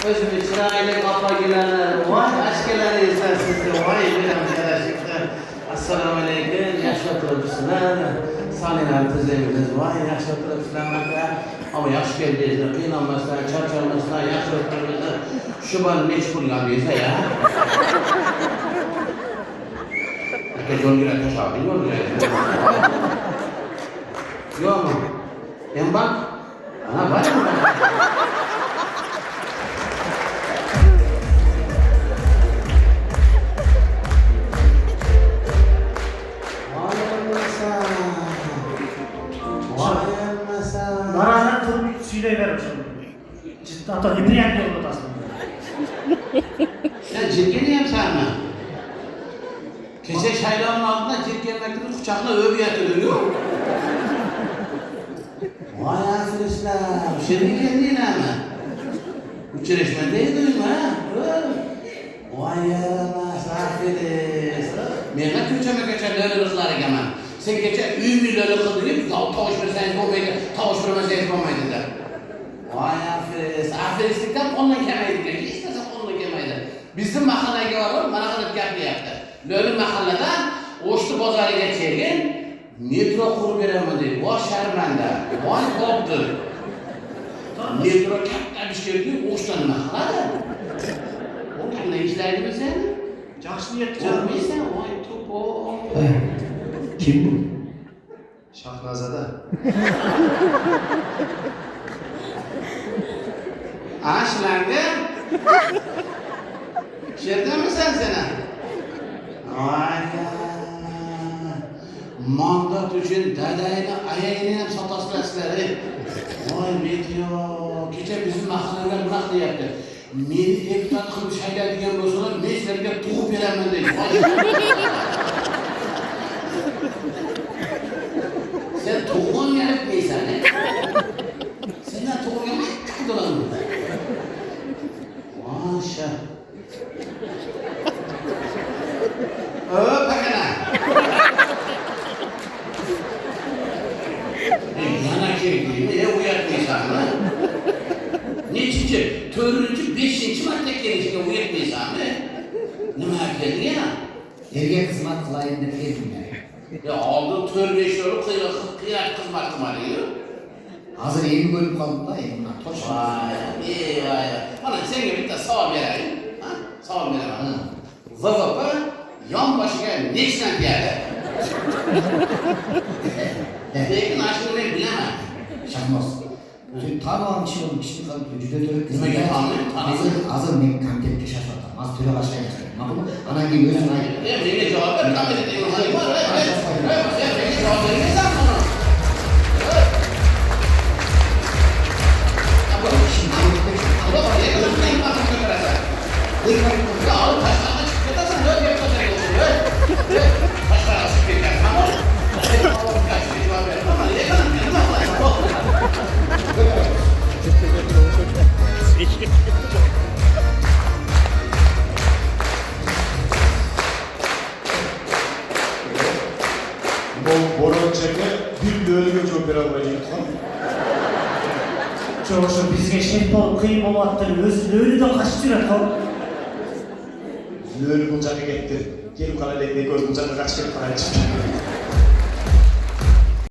Özümü çırağıyla kafa gelenler, vay aşkeler insan sizi, vay bilmem gelecekler. Assalamu alaikum, yaşlı oturmuşsunlar. Saniyeler tüzeyimiz, vay yaşlı oturmuşsunlar. Ama yaş geldiğinizde kıyınlanmasından, çarçalmasından, yaşlı oturmuşsunlar. Şu bana meçhul gelmeyse ya. Yol giren taşağı, yol giren. Yok mu? Hem bak. Ana var mı? Barazan turp söyleyiver şimdi. Hatta Hibriyen diye unutasın. Sen cirkeniyem sen mi? Keçe şaylanın altında cirkenmekleri kucakla övüyatı dönüyor. Vay arkadaşlar, bu şey değil kendine mi? Uçureşmen değil duyma ha? Vay yaramaz, aferin. Mehmet köçeme köçerleri kızları hemen. Sen geçe ümmileri kıldırıp, tavuş verseniz olmaydı, tavuş vermeseniz olmaydı der. Vay aferin, aferin onunla kemeydi. İstesem onunla kemeydi. Bizim mahalleye varım, bana kadar geldi yaptı. Böyle mahalleden Oşlu Bozarı geçerken metro kuru veremedi. Vay şermende, vay koptu. Metro katta bir şey diyor, Oşlu'nun mahallede. O ne işlerdi mi sen? Жақсы ниет Görmeysen, vay topu. Kim bu? Şahnazada. Ağaçlandım. Şerden mi sen sana? Vay ya. Mandat için dedeyini, ayağını hem sataslasları. Vay Metro. Geçen bizim mahalleler bırak diye yaptı. Meni deputat kılıp şeyler diyen olsalar, meclislerine tuğup veremem dedi. Sen toğun yarıp neysen ne? Senden toğun yapmak kıkıdılan mı? Maşa. Bakana. Yana kirliğini ne uyartmaysan mı? Neçinci, törüncü, beşinci madde gelişine uyartmaysan mı? Ne merkezi ya? Erge kızmat kılayın da verdim yani. Ya aldın tör beşleri kıyak kızmak kımarıyor. Hazır yeni bölüm kaldı da bunlar toş. Vay, iyi vay. Bana sen gibi bir de sağ vereyim. Ha? Sağ vereyim. Ha? Vazapa yan başına neşten geldi. Belki aşkını ben bilemem. Şahmaz. Tamam bir şey oldu, kişi kaldı, cüde Kime gel tanıyın. Hazır ne kantet keşaf atam, az töre başlayın. Makul, ana gibi gözün ayı. Beni cevap ver, tam edeyim. Hadi var, sen beni cevap verirsen bana. Ya alıp taşlarına çıkıyorsan öyle yapacak olsun. Taşlarına çıkıyorsan tamam. Kaç bir cevap verin ama ne kadar benim Allah'ım. Bu boronçakı bir bölümü çok bir almayacak. Çoğuşu bizge şef olup kıyım olmaktır. Özlüğünü de kaçtı ya kal. Lölü bulacakı gitti. Gelip kalayla göz bulacakı kaç kere kalaya çıktı.